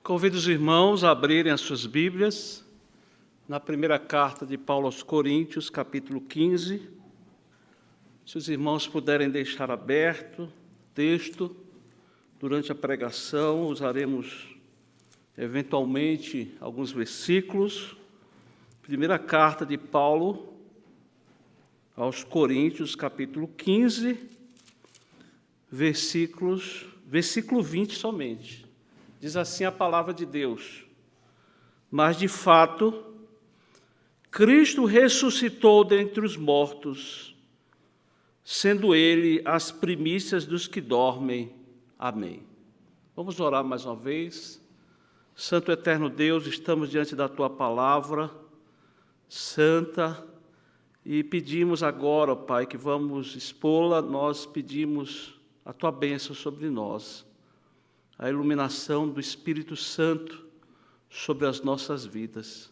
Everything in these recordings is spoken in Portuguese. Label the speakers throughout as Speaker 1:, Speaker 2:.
Speaker 1: Convido os irmãos a abrirem as suas Bíblias na primeira carta de Paulo aos Coríntios, capítulo 15. Se os irmãos puderem deixar aberto o texto, durante a pregação usaremos eventualmente alguns versículos. Primeira carta de Paulo aos Coríntios, capítulo 15, versículo 20 somente. Diz assim a palavra de Deus: mas, de fato, Cristo ressuscitou dentre os mortos, sendo Ele as primícias dos que dormem. Amém. Vamos orar mais uma vez. Santo eterno Deus, estamos diante da Tua palavra santa e pedimos agora, Pai, que vamos expô-la. Nós pedimos a Tua bênção sobre nós, a iluminação do Espírito Santo sobre as nossas vidas.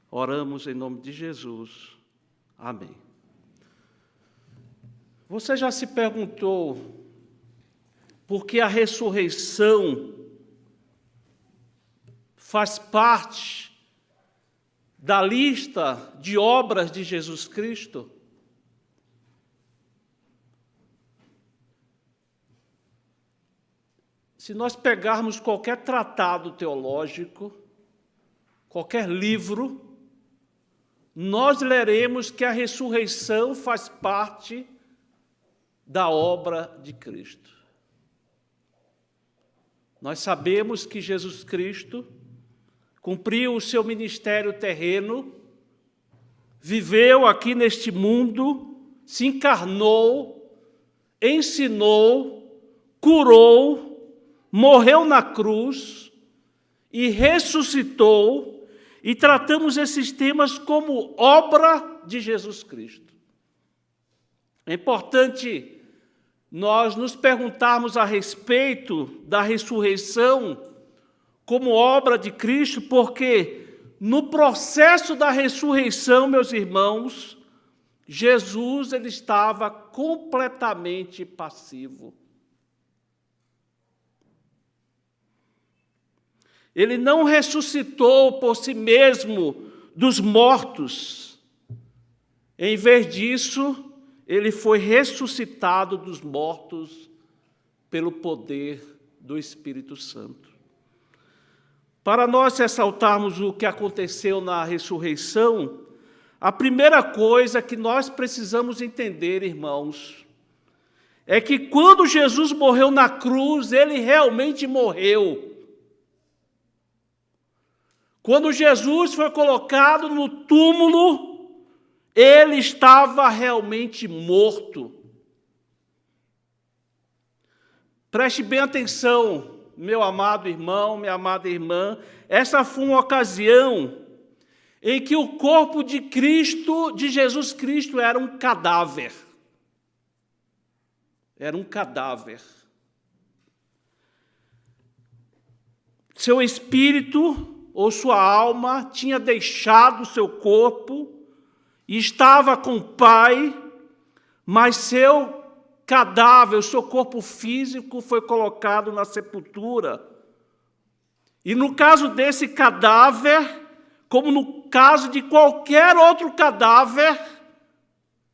Speaker 1: Oramos em nome de Jesus. Amém. Você já se perguntou por que a ressurreição faz parte da lista de obras de Jesus Cristo? Se nós pegarmos qualquer tratado teológico, qualquer livro, nós leremos que a ressurreição faz parte da obra de Cristo. Nós sabemos que Jesus Cristo cumpriu o seu ministério terreno, viveu aqui neste mundo, se encarnou, ensinou, curou, morreu na cruz e ressuscitou, e tratamos esses temas como obra de Jesus Cristo. É importante nós nos perguntarmos a respeito da ressurreição como obra de Cristo, porque no processo da ressurreição, meus irmãos, Jesus ele estava completamente passivo. Ele não ressuscitou por si mesmo dos mortos. Em vez disso, ele foi ressuscitado dos mortos pelo poder do Espírito Santo. Para nós ressaltarmos o que aconteceu na ressurreição, a primeira coisa que nós precisamos entender, irmãos, é que quando Jesus morreu na cruz, ele realmente morreu. Quando Jesus foi colocado no túmulo, ele estava realmente morto. Preste bem atenção, meu amado irmão, minha amada irmã. Essa foi uma ocasião em que o corpo de Cristo, de Jesus Cristo, era um cadáver. Era um cadáver. Seu espírito ou sua alma tinha deixado o seu corpo e estava com o Pai, mas seu cadáver, o seu corpo físico foi colocado na sepultura. E no caso desse cadáver, como no caso de qualquer outro cadáver,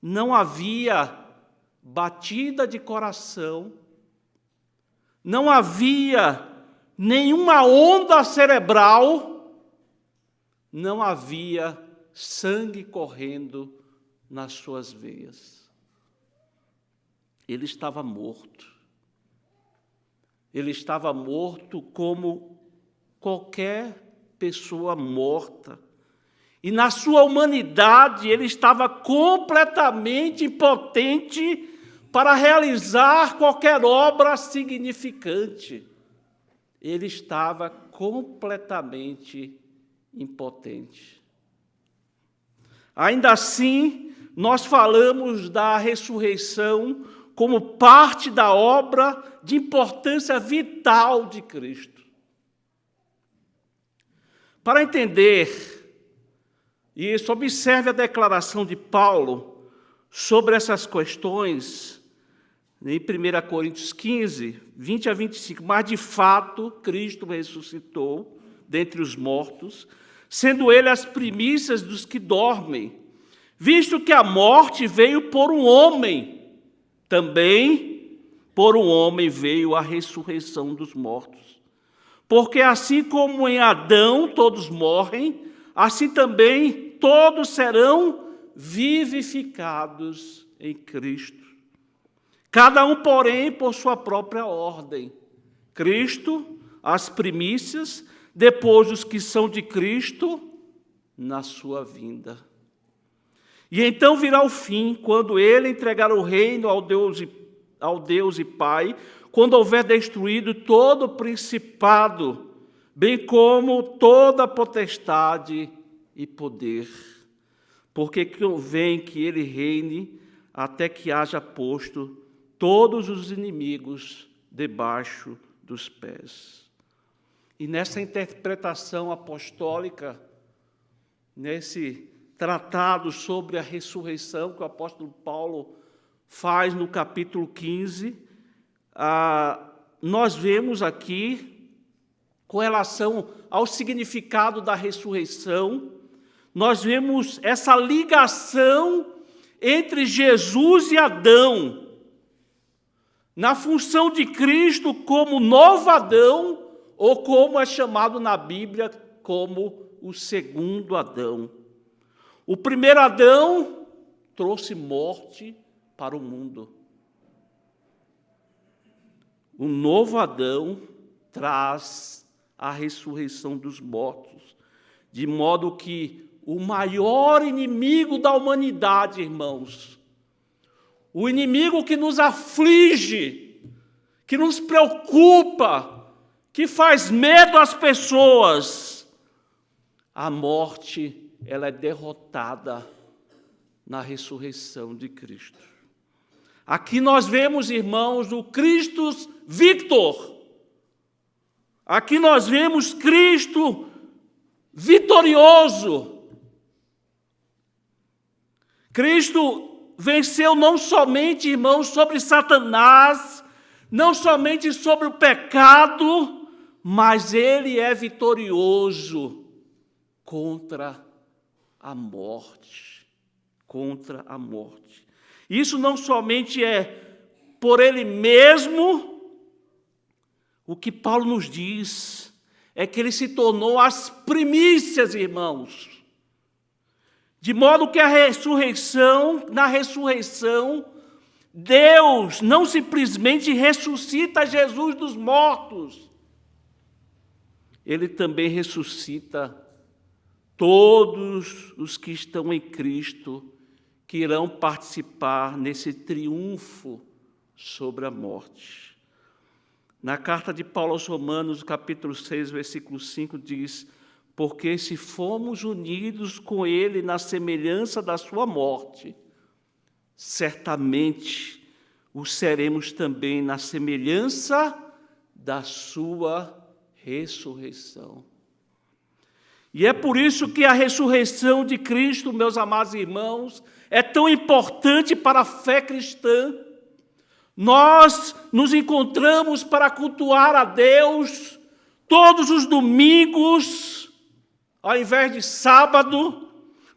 Speaker 1: não havia batida de coração, não havia nenhuma onda cerebral, não havia sangue correndo nas suas veias. Ele estava morto. Ele estava morto como qualquer pessoa morta. E na sua humanidade, ele estava completamente impotente para realizar qualquer obra significante. Ele estava completamente impotente. Ainda assim, nós falamos da ressurreição como parte da obra de importância vital de Cristo. Para entender isso, observe a declaração de Paulo sobre essas questões em 1 Coríntios 15, 20 a 25, mas de fato Cristo ressuscitou dentre os mortos, sendo ele as primícias dos que dormem, visto que a morte veio por um homem, também por um homem veio a ressurreição dos mortos. Porque assim como em Adão todos morrem, assim também todos serão vivificados em Cristo. Cada um, porém, por sua própria ordem. Cristo, as primícias, depois os que são de Cristo, na sua vinda. E então virá o fim, quando ele entregar o reino ao Deus e Pai, quando houver destruído todo o principado, bem como toda potestade e poder. Porque convém que ele reine até que haja posto todos os inimigos debaixo dos pés. E nessa interpretação apostólica, nesse tratado sobre a ressurreição que o apóstolo Paulo faz no capítulo 15, nós vemos aqui, com relação ao significado da ressurreição, nós vemos essa ligação entre Jesus e Adão, na função de Cristo como novo Adão, ou como é chamado na Bíblia, como o segundo Adão. O primeiro Adão trouxe morte para o mundo. O novo Adão traz a ressurreição dos mortos, de modo que o maior inimigo da humanidade, irmãos, o inimigo que nos aflige, que nos preocupa, que faz medo às pessoas, a morte, ela é derrotada na ressurreição de Cristo. Aqui nós vemos, irmãos, o Cristo Victor. Aqui nós vemos Cristo vitorioso. Cristo venceu não somente, irmãos, sobre Satanás, não somente sobre o pecado, mas ele é vitorioso contra a morte. Contra a morte. Isso não somente é por ele mesmo, o que Paulo nos diz é que ele se tornou as primícias, irmãos. De modo que na ressurreição, Deus não simplesmente ressuscita Jesus dos mortos, ele também ressuscita todos os que estão em Cristo, que irão participar nesse triunfo sobre a morte. Na carta de Paulo aos Romanos, capítulo 6, versículo 5, diz: porque se fomos unidos com ele na semelhança da sua morte, certamente o seremos também na semelhança da sua ressurreição. E é por isso que a ressurreição de Cristo, meus amados irmãos, é tão importante para a fé cristã. Nós nos encontramos para cultuar a Deus todos os domingos, ao invés de sábado,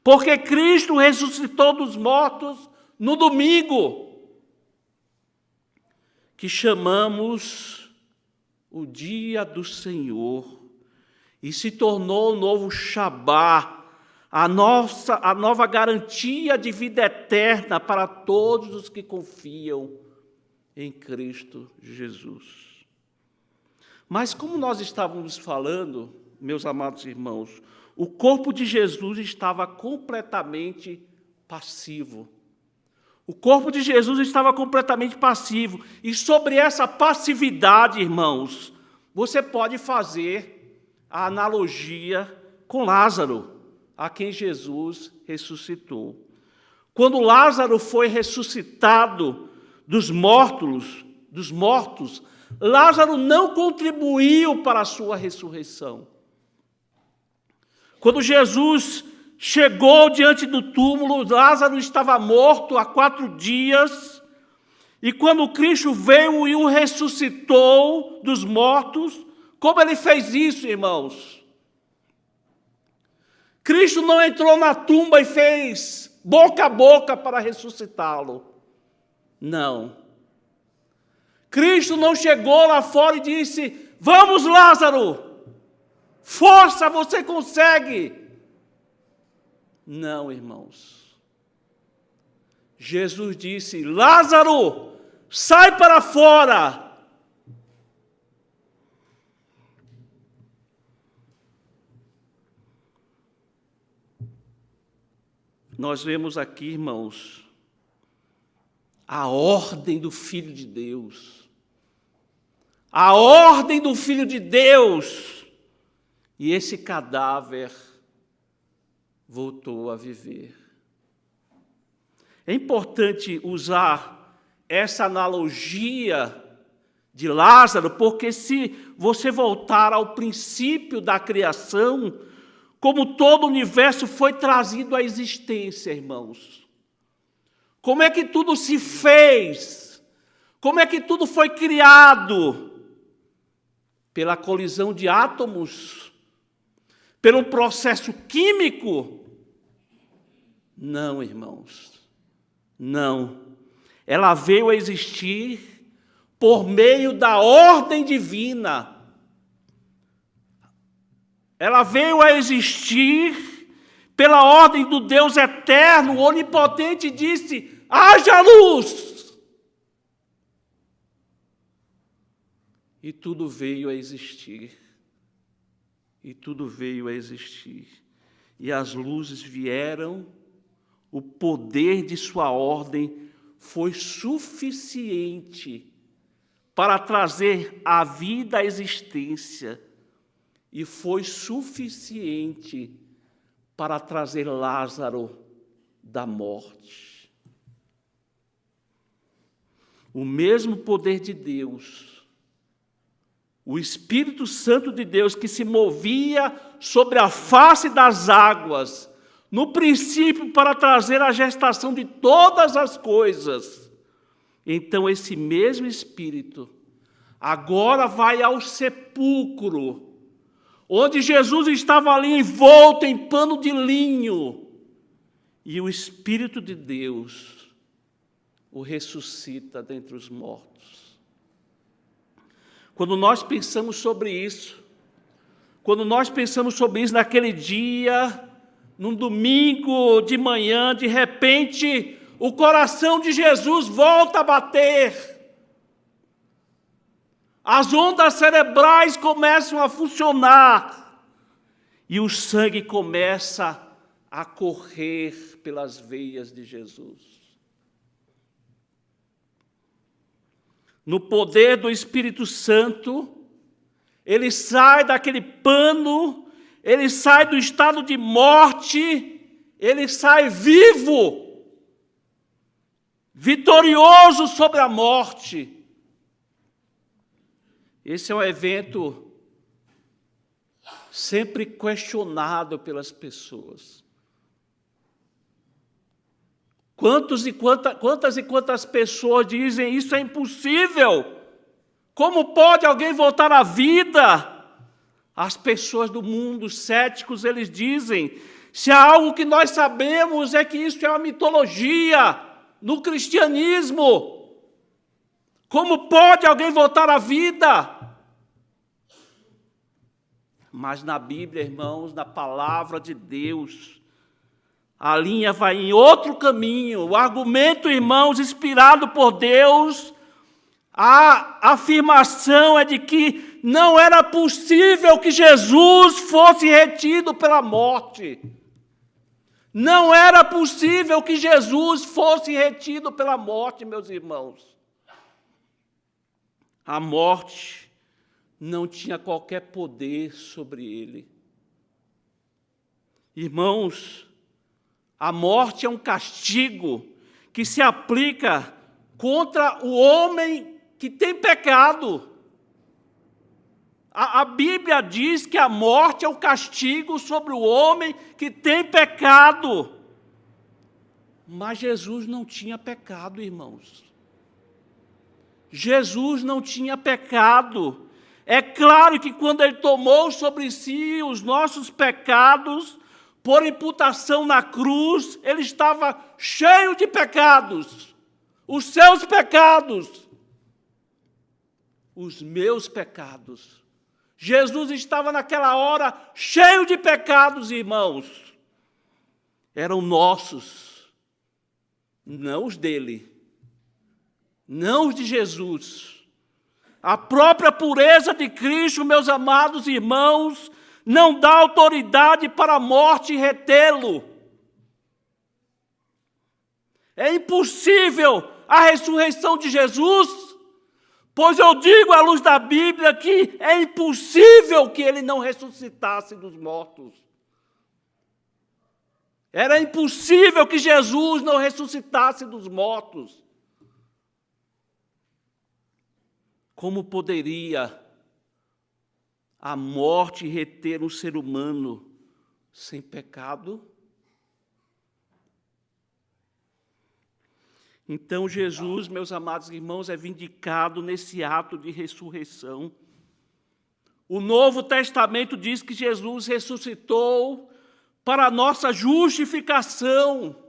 Speaker 1: porque Cristo ressuscitou dos mortos no domingo, que chamamos o dia do Senhor, e se tornou o novo Shabá, a nova garantia de vida eterna para todos os que confiam em Cristo Jesus. Mas como nós estávamos falando, meus amados irmãos, o corpo de Jesus estava completamente passivo. O corpo de Jesus estava completamente passivo. E sobre essa passividade, irmãos, você pode fazer a analogia com Lázaro, a quem Jesus ressuscitou. Quando Lázaro foi ressuscitado dos mortos, Lázaro não contribuiu para a sua ressurreição. Quando Jesus chegou diante do túmulo, Lázaro estava morto há 4 dias, E quando Cristo veio e o ressuscitou dos mortos, como ele fez isso, irmãos? Cristo não entrou na tumba e fez boca a boca para ressuscitá-lo. Não. Cristo não chegou lá fora e disse: vamos, Lázaro, força, você consegue. Não, irmãos. Jesus disse: Lázaro, sai para fora. Nós vemos aqui, irmãos, a ordem do Filho de Deus. A ordem do Filho de Deus. E esse cadáver voltou a viver. É importante usar essa analogia de Lázaro, porque se você voltar ao princípio da criação, como todo o universo foi trazido à existência, irmãos. Como é que tudo se fez? Como é que tudo foi criado? Pela colisão de átomos? Pelo processo químico? Não, irmãos. Não. Ela veio a existir por meio da ordem divina. Ela veio a existir pela ordem do Deus eterno, onipotente, disse: haja luz! E tudo veio a existir. E tudo veio a existir. E as luzes vieram, o poder de sua ordem foi suficiente para trazer a vida à existência. E foi suficiente para trazer Lázaro da morte. O mesmo poder de Deus, o Espírito Santo de Deus que se movia sobre a face das águas, no princípio para trazer a gestação de todas as coisas. Então esse mesmo Espírito agora vai ao sepulcro, onde Jesus estava ali envolto em pano de linho, e o Espírito de Deus o ressuscita dentre os mortos. Quando nós pensamos sobre isso, naquele dia, num domingo de manhã, de repente, o coração de Jesus volta a bater. As ondas cerebrais começam a funcionar e o sangue começa a correr pelas veias de Jesus. No poder do Espírito Santo, ele sai daquele pano, ele sai do estado de morte, ele sai vivo, vitorioso sobre a morte. Esse é um evento sempre questionado pelas pessoas. Quantas e quantas pessoas dizem: isso é impossível? Como pode alguém voltar à vida? As pessoas do mundo, céticos, eles dizem: se há algo que nós sabemos é que isso é uma mitologia no cristianismo. Como pode alguém voltar à vida? Mas na Bíblia, irmãos, na palavra de Deus, a linha vai em outro caminho. O argumento, irmãos, inspirado por Deus, a afirmação é de que não era possível que Jesus fosse retido pela morte. Não era possível que Jesus fosse retido pela morte, meus irmãos. A morte não tinha qualquer poder sobre ele. Irmãos, a morte é um castigo que se aplica contra o homem que tem pecado. A Bíblia diz que a morte é o castigo sobre o homem que tem pecado. Mas Jesus não tinha pecado, irmãos. Jesus não tinha pecado. É claro que quando ele tomou sobre si os nossos pecados, por imputação na cruz, ele estava cheio de pecados. Os seus pecados, os meus pecados. Jesus estava naquela hora cheio de pecados, irmãos. Eram nossos, não os dele, não os de Jesus. A própria pureza de Cristo, meus amados irmãos, não dá autoridade para a morte retê-lo. É impossível a ressurreição de Jesus, pois eu digo à luz da Bíblia que é impossível que ele não ressuscitasse dos mortos. Era impossível que Jesus não ressuscitasse dos mortos. Como poderia a morte reter um ser humano sem pecado? Então Jesus, meus amados irmãos, é vindicado nesse ato de ressurreição. O Novo Testamento diz que Jesus ressuscitou para a nossa justificação.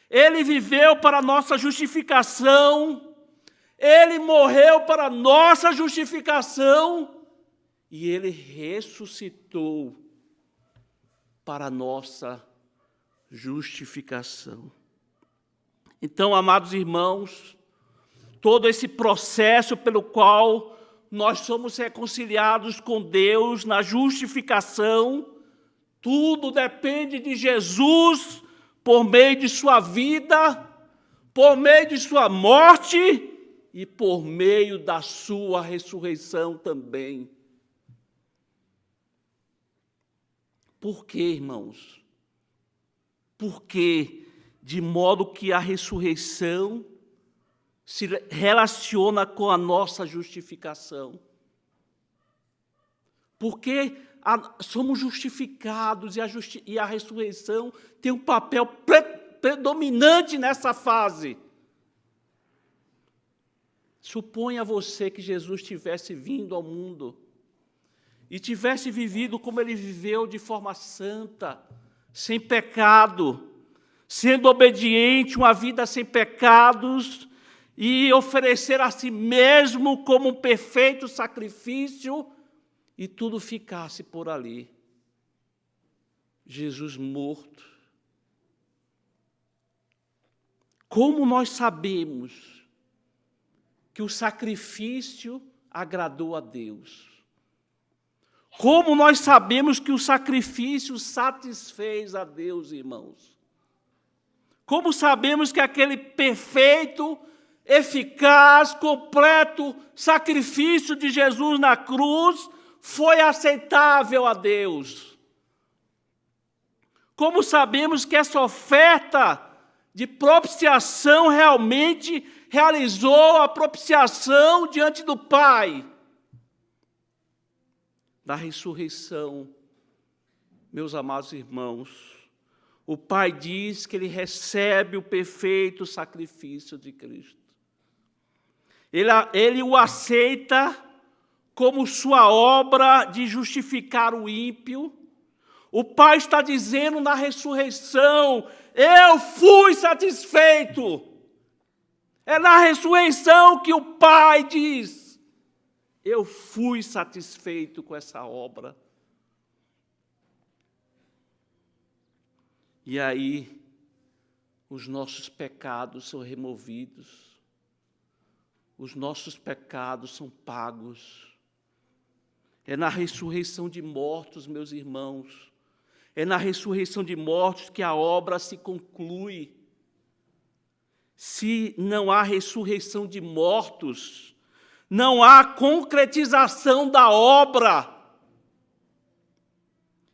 Speaker 1: Ele viveu para a nossa justificação. Ele morreu para a nossa justificação e ele ressuscitou para a nossa justificação. Então, amados irmãos, todo esse processo pelo qual nós somos reconciliados com Deus na justificação, tudo depende de Jesus por meio de sua vida, por meio de sua morte e por meio da sua ressurreição também. Por quê, irmãos? Porque, de modo que a ressurreição se relaciona com a nossa justificação. Porque somos justificados e a ressurreição tem um papel predominante nessa fase. Suponha você que Jesus tivesse vindo ao mundo e tivesse vivido como ele viveu, de forma santa, sem pecado, sendo obediente, uma vida sem pecados, e oferecer a si mesmo como um perfeito sacrifício, e tudo ficasse por ali. Jesus morto. Como nós sabemos que o sacrifício agradou a Deus? Como nós sabemos que o sacrifício satisfez a Deus, irmãos? Como sabemos que aquele perfeito, eficaz, completo sacrifício de Jesus na cruz foi aceitável a Deus? Como sabemos que essa oferta de propiciação realmente realizou a propiciação diante do Pai? Da ressurreição, meus amados irmãos, o Pai diz que ele recebe o perfeito sacrifício de Cristo. Ele o aceita como sua obra de justificar o ímpio. O Pai está dizendo na ressurreição: eu fui satisfeito. É na ressurreição que o Pai diz: eu fui satisfeito com essa obra. E aí, os nossos pecados são removidos, os nossos pecados são pagos. É na ressurreição de mortos, meus irmãos, é na ressurreição de mortos que a obra se conclui. Se não há ressurreição de mortos, não há concretização da obra.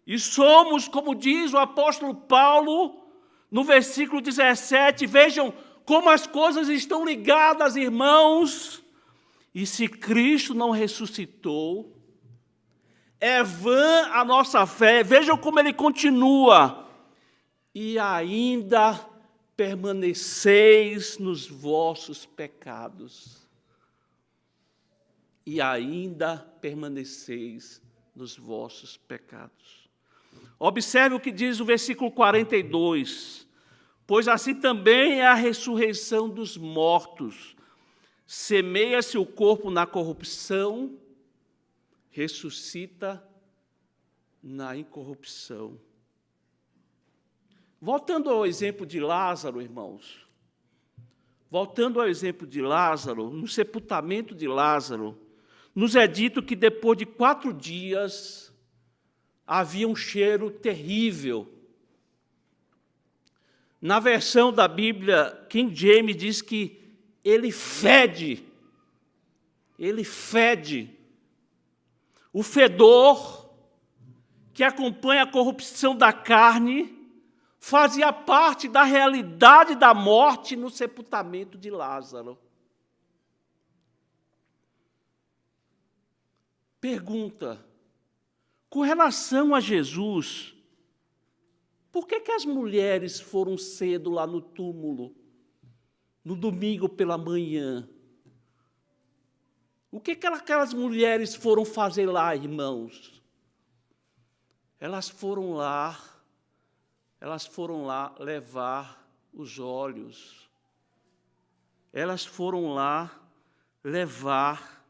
Speaker 1: E somos, como diz o apóstolo Paulo, no versículo 17, vejam como as coisas estão ligadas, irmãos. E se Cristo não ressuscitou, é vã a nossa fé. Vejam como ele continua. E ainda permaneceis nos vossos pecados. e ainda permaneceis nos vossos pecados. Observe o que diz o versículo 42. Pois assim também é a ressurreição dos mortos. Semeia-se o corpo na corrupção, ressuscita na incorrupção. Voltando ao exemplo de Lázaro, irmãos, voltando ao exemplo de Lázaro, no sepultamento de Lázaro, nos é dito que depois de 4 dias havia um cheiro terrível. Na versão da Bíblia, King James diz que ele fede. Ele fede. O fedor que acompanha a corrupção da carne fazia parte da realidade da morte no sepultamento de Lázaro. Pergunta: com relação a Jesus, por que as mulheres foram cedo lá no túmulo, no domingo pela manhã? O que aquelas mulheres foram fazer lá, irmãos? Elas foram lá levar os óleos. Elas foram lá levar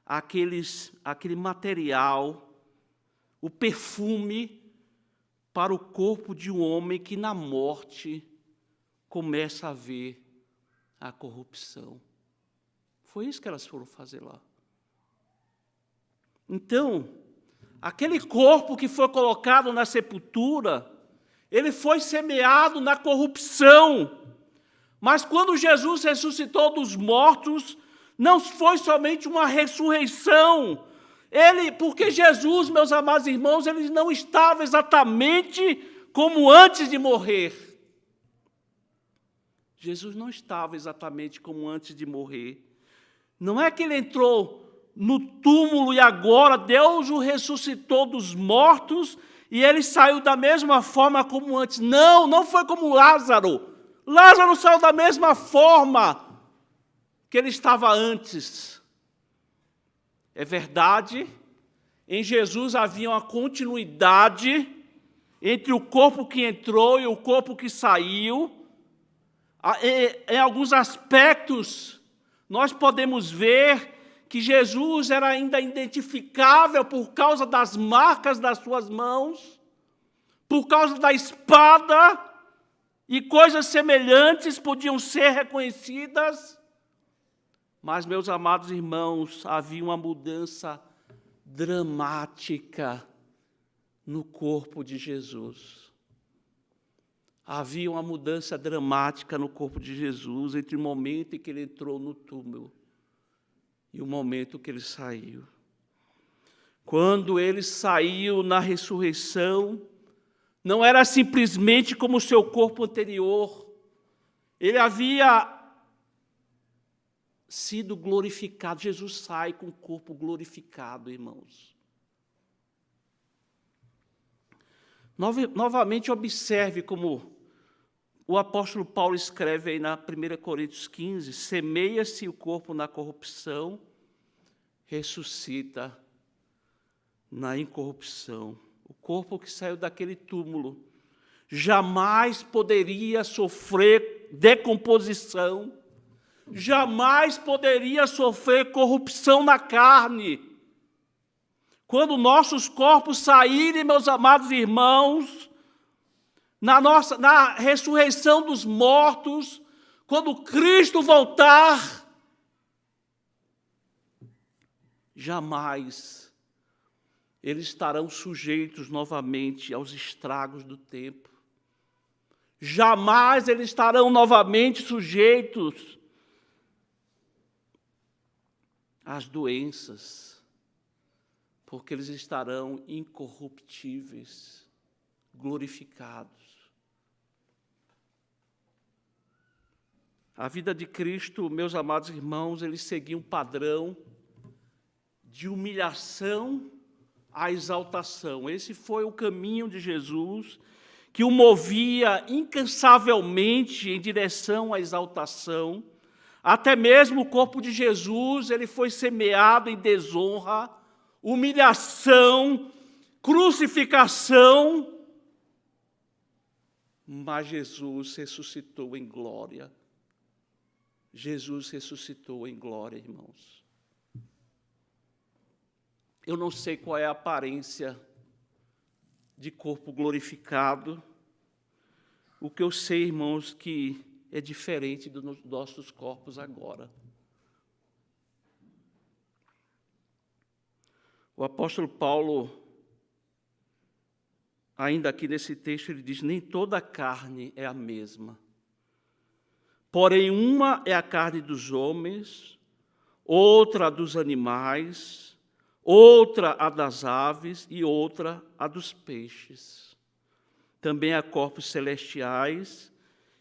Speaker 1: aquele material, o perfume, para o corpo de um homem que na morte começa a ver a corrupção. Foi isso que elas foram fazer lá. Então, aquele corpo que foi colocado na sepultura, ele foi semeado na corrupção. Mas quando Jesus ressuscitou dos mortos, não foi somente uma ressurreição. Porque Jesus, meus amados irmãos, ele não estava exatamente como antes de morrer. Jesus não estava exatamente como antes de morrer. Não é que ele entrou no túmulo e agora Deus o ressuscitou dos mortos e ele saiu da mesma forma como antes. Não, não foi como Lázaro. Lázaro saiu da mesma forma que ele estava antes. É verdade, em Jesus havia uma continuidade entre o corpo que entrou e o corpo que saiu. Em alguns aspectos, nós podemos ver que Jesus era ainda identificável por causa das marcas das suas mãos, por causa da espada, e coisas semelhantes podiam ser reconhecidas. Mas, meus amados irmãos, havia uma mudança dramática no corpo de Jesus. Havia uma mudança dramática no corpo de Jesus entre o momento em que ele entrou no túmulo e o momento que ele saiu. Quando ele saiu na ressurreição, não era simplesmente como o seu corpo anterior. Ele havia sido glorificado. Jesus sai com o corpo glorificado, irmãos. Novamente observe como o apóstolo Paulo escreve aí na 1 Coríntios 15, semeia-se o corpo na corrupção, ressuscita na incorrupção. O corpo que saiu daquele túmulo jamais poderia sofrer decomposição, jamais poderia sofrer corrupção na carne. Quando nossos corpos saírem, meus amados irmãos, na ressurreição dos mortos, quando Cristo voltar, jamais eles estarão sujeitos novamente aos estragos do tempo. Jamais eles estarão novamente sujeitos às doenças, porque eles estarão incorruptíveis, glorificados. A vida de Cristo, meus amados irmãos, ele seguia um padrão de humilhação à exaltação. Esse foi o caminho de Jesus, que o movia incansavelmente em direção à exaltação, Até mesmo o corpo de Jesus, ele foi semeado em desonra, humilhação, crucificação, mas Jesus ressuscitou em glória. Jesus ressuscitou em glória, irmãos. Eu não sei qual é a aparência de corpo glorificado. O que eu sei, irmãos, que é diferente dos nossos corpos agora. O apóstolo Paulo, ainda aqui nesse texto, ele diz: nem toda a carne é a mesma. Porém, uma é a carne dos homens, outra a dos animais, outra a das aves e outra a dos peixes. Também há corpos celestiais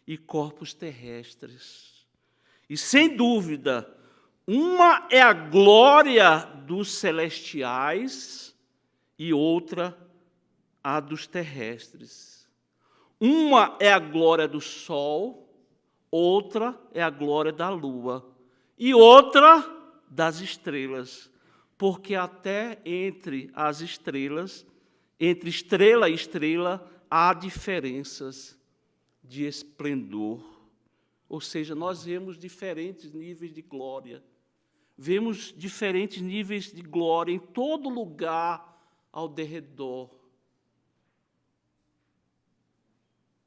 Speaker 1: e corpos terrestres. E, sem dúvida, uma é a glória dos celestiais e outra a dos terrestres. Uma é a glória do sol, outra é a glória da lua, e outra das estrelas, porque até entre as estrelas, entre estrela e estrela, há diferenças de esplendor. Ou seja, nós vemos diferentes níveis de glória. Vemos diferentes níveis de glória em todo lugar ao derredor.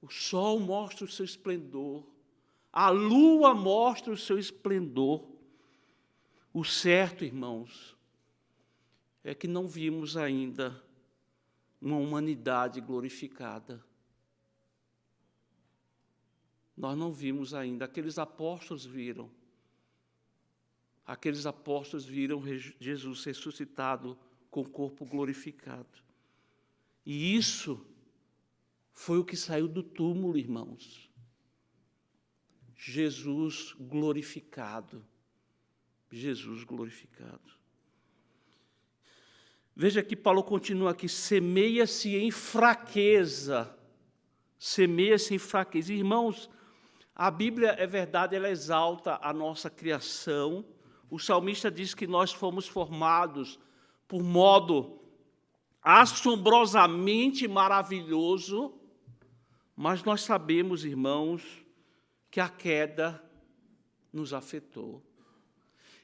Speaker 1: O sol mostra o seu esplendor. A lua mostra o seu esplendor. O certo, irmãos, é que não vimos ainda uma humanidade glorificada. Nós não vimos ainda. Aqueles apóstolos viram. Aqueles apóstolos viram Jesus ressuscitado com o corpo glorificado. E isso foi o que saiu do túmulo, irmãos. Jesus glorificado. Jesus glorificado. Veja que Paulo continua aqui: semeia-se em fraqueza. Semeia-se em fraqueza. Irmãos, a Bíblia, é verdade, ela exalta a nossa criação. O salmista diz que nós fomos formados por modo assombrosamente maravilhoso, mas nós sabemos, irmãos, que a queda nos afetou.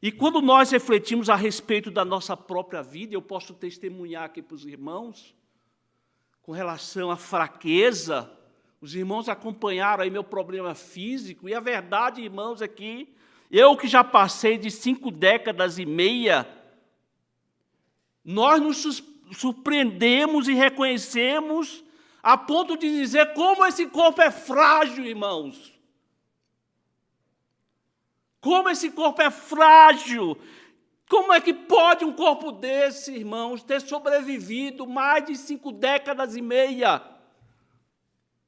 Speaker 1: E quando nós refletimos a respeito da nossa própria vida, eu posso testemunhar aqui para os irmãos, com relação à fraqueza. Os irmãos acompanharam aí meu problema físico, e a verdade, irmãos, é que eu que já passei de 5 décadas e meia, nós nos surpreendemos e reconhecemos a ponto de dizer como esse corpo é frágil, irmãos. Como esse corpo é frágil. Como é que pode um corpo desse, irmãos, ter sobrevivido mais de 5 décadas e meia?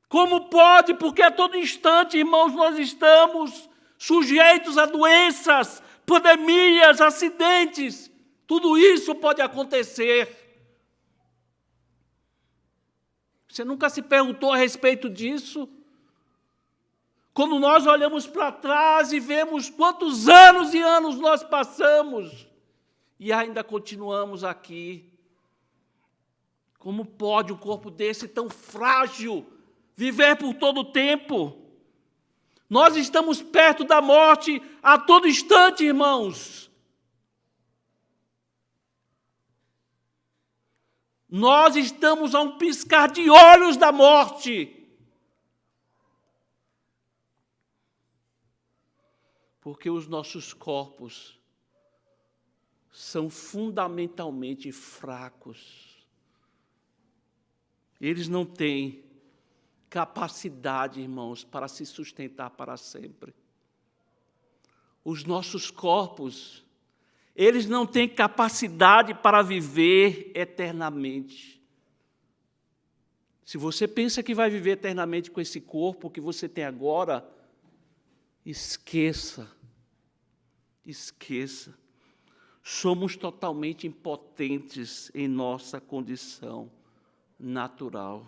Speaker 1: Como pode? Porque a todo instante, irmãos, nós estamos sujeitos a doenças, pandemias, acidentes. Tudo isso pode acontecer. Você nunca se perguntou a respeito disso? Quando nós olhamos para trás e vemos quantos anos e anos nós passamos e ainda continuamos aqui. Como pode um corpo desse tão frágil viver por todo o tempo? Nós estamos perto da morte a todo instante, irmãos. Nós estamos a um piscar de olhos da morte. Porque os nossos corpos são fundamentalmente fracos. Eles não têm capacidade, irmãos, para se sustentar para sempre. Os nossos corpos, eles não têm capacidade para viver eternamente. Se você pensa que vai viver eternamente com esse corpo que você tem agora, esqueça. Esqueça. Somos totalmente impotentes em nossa condição natural.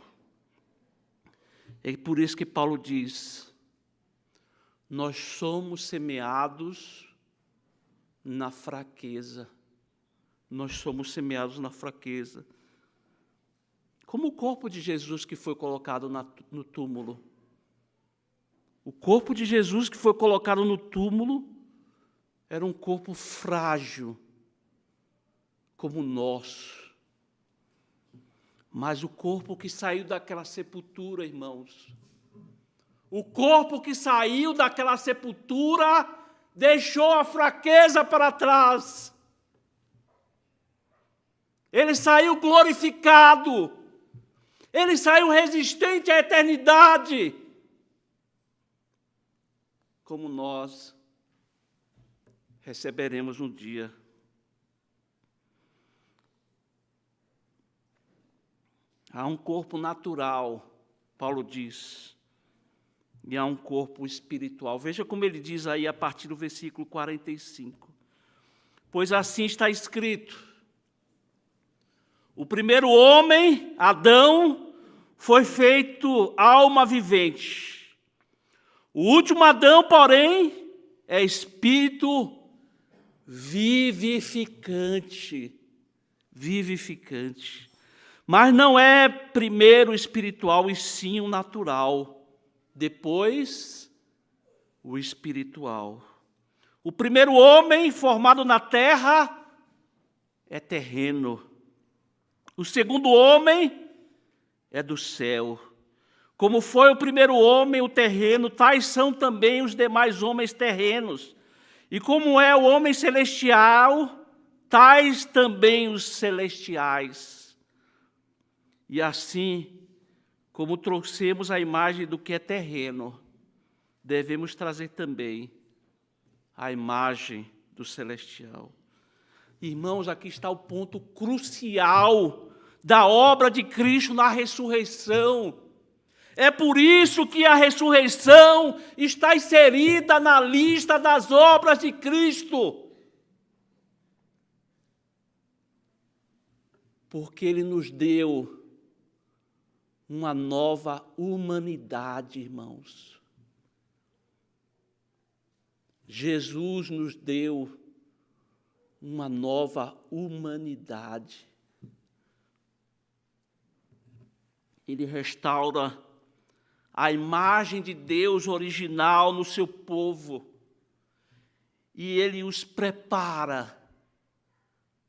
Speaker 1: É por isso que Paulo diz: nós somos semeados na fraqueza. Nós somos semeados na fraqueza. Como o corpo de Jesus que foi colocado no túmulo. O corpo de Jesus que foi colocado no túmulo era um corpo frágil, como o nosso. Mas o corpo que saiu daquela sepultura, irmãos, o corpo que saiu daquela sepultura deixou a fraqueza para trás. Ele saiu glorificado. Ele saiu resistente à eternidade. Como nós receberemos um dia. Há um corpo natural, Paulo diz, e há um corpo espiritual. Veja como ele diz aí a partir do versículo 45. Pois assim está escrito: o primeiro homem, Adão, foi feito alma vivente. O último Adão, porém, é espírito vivificante. Vivificante. Mas não é primeiro o espiritual e sim o natural. Depois, o espiritual. O primeiro homem formado na terra é terreno. O segundo homem é do céu. Como foi o primeiro homem, o terreno, tais são também os demais homens terrenos. E como é o homem celestial, tais também os celestiais. E assim, como trouxemos a imagem do que é terreno, devemos trazer também a imagem do celestial. Irmãos, aqui está o ponto crucial da obra de Cristo na ressurreição. É por isso que a ressurreição está inserida na lista das obras de Cristo. Porque Ele nos deu uma nova humanidade, irmãos. Jesus nos deu uma nova humanidade. Ele restaura a imagem de Deus original no seu povo. E Ele os prepara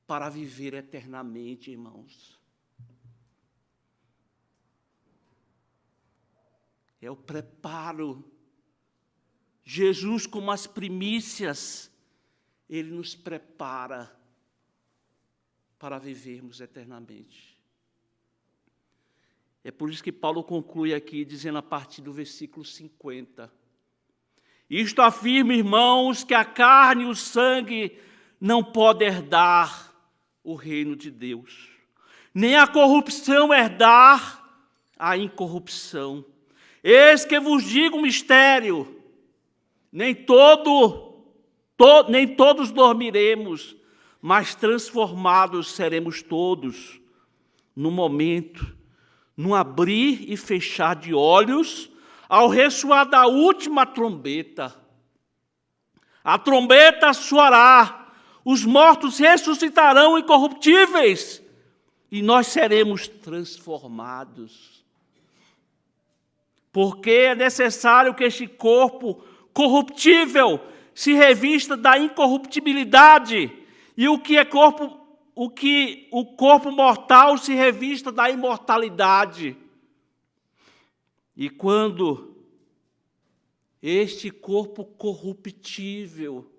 Speaker 1: para viver eternamente, irmãos. É o preparo. Jesus, como as primícias, Ele nos prepara para vivermos eternamente. É por isso que Paulo conclui aqui, dizendo a partir do versículo 50. Isto afirma, irmãos, que a carne e o sangue não podem herdar o reino de Deus, nem a corrupção herdar a incorrupção. Eis que vos digo um mistério, nem todos dormiremos, mas transformados seremos todos, no momento, num abrir e fechar de olhos, ao ressoar da última trombeta. A trombeta soará, os mortos ressuscitarão incorruptíveis, e nós seremos transformados. Porque é necessário que este corpo corruptível se revista da incorruptibilidade, e o corpo mortal se revista da imortalidade. E quando este corpo corruptível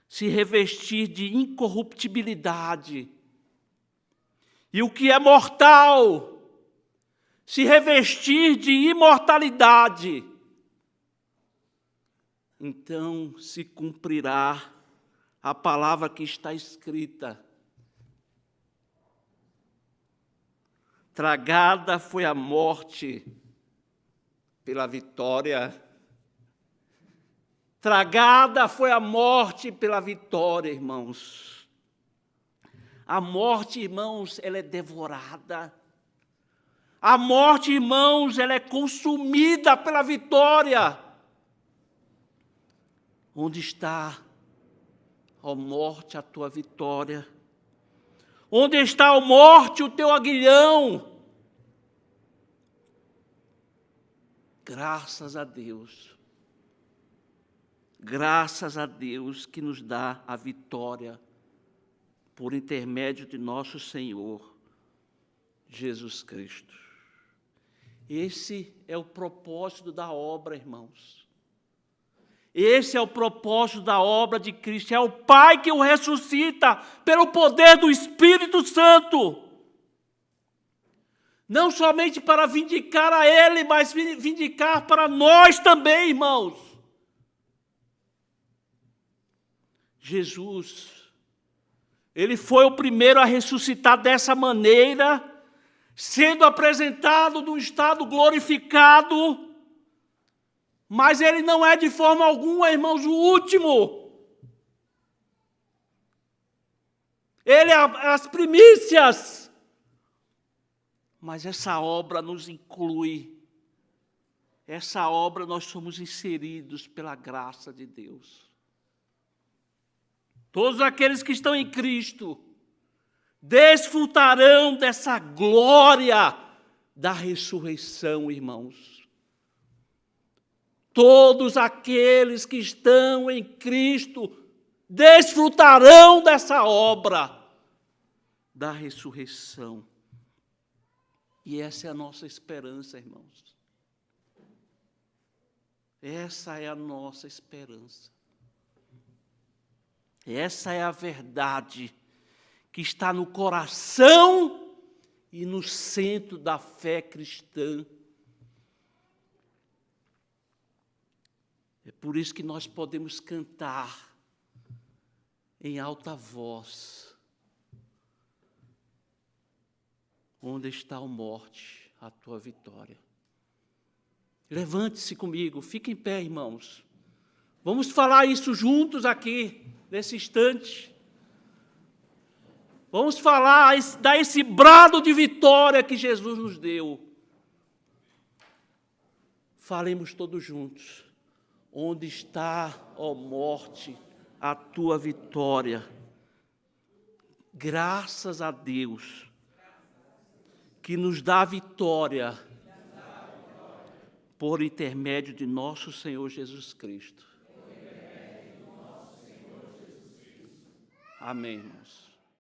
Speaker 1: se revestir de incorruptibilidade, e o que é mortal se revestir de imortalidade, então se cumprirá a palavra que está escrita: tragada foi a morte pela vitória. Tragada foi a morte pela vitória, irmãos. A morte, irmãos, ela é devorada. A morte, irmãos, ela é consumida pela vitória. Onde está, ó morte, a tua vitória? Onde está, ó morte, o teu aguilhão? Graças a Deus que nos dá a vitória por intermédio de nosso Senhor Jesus Cristo. Esse é o propósito da obra, irmãos. Esse é o propósito da obra de Cristo. É o Pai que o ressuscita pelo poder do Espírito Santo. Não somente para vindicar a Ele, mas vindicar para nós também, irmãos. Jesus, Ele foi o primeiro a ressuscitar dessa maneira, sendo apresentado num estado glorificado, mas Ele não é de forma alguma, irmãos, o último. Ele é as primícias. Mas essa obra nos inclui. Essa obra nós somos inseridos pela graça de Deus. Todos aqueles que estão em Cristo desfrutarão dessa glória da ressurreição, irmãos. Todos aqueles que estão em Cristo desfrutarão dessa obra da ressurreição. E essa é a nossa esperança, irmãos. Essa é a nossa esperança. Essa é a verdade que está no coração e no centro da fé cristã. É por isso que nós podemos cantar em alta voz: onde está, ó morte, a tua vitória? Levante-se comigo, fique em pé, irmãos. Vamos falar isso juntos aqui, nesse instante. Vamos falar, dar esse brado de vitória que Jesus nos deu. Falemos todos juntos. Onde está, ó morte, a tua vitória? Graças a Deus que nos dá a vitória por intermédio de nosso Senhor Jesus Cristo. Amém, irmãos.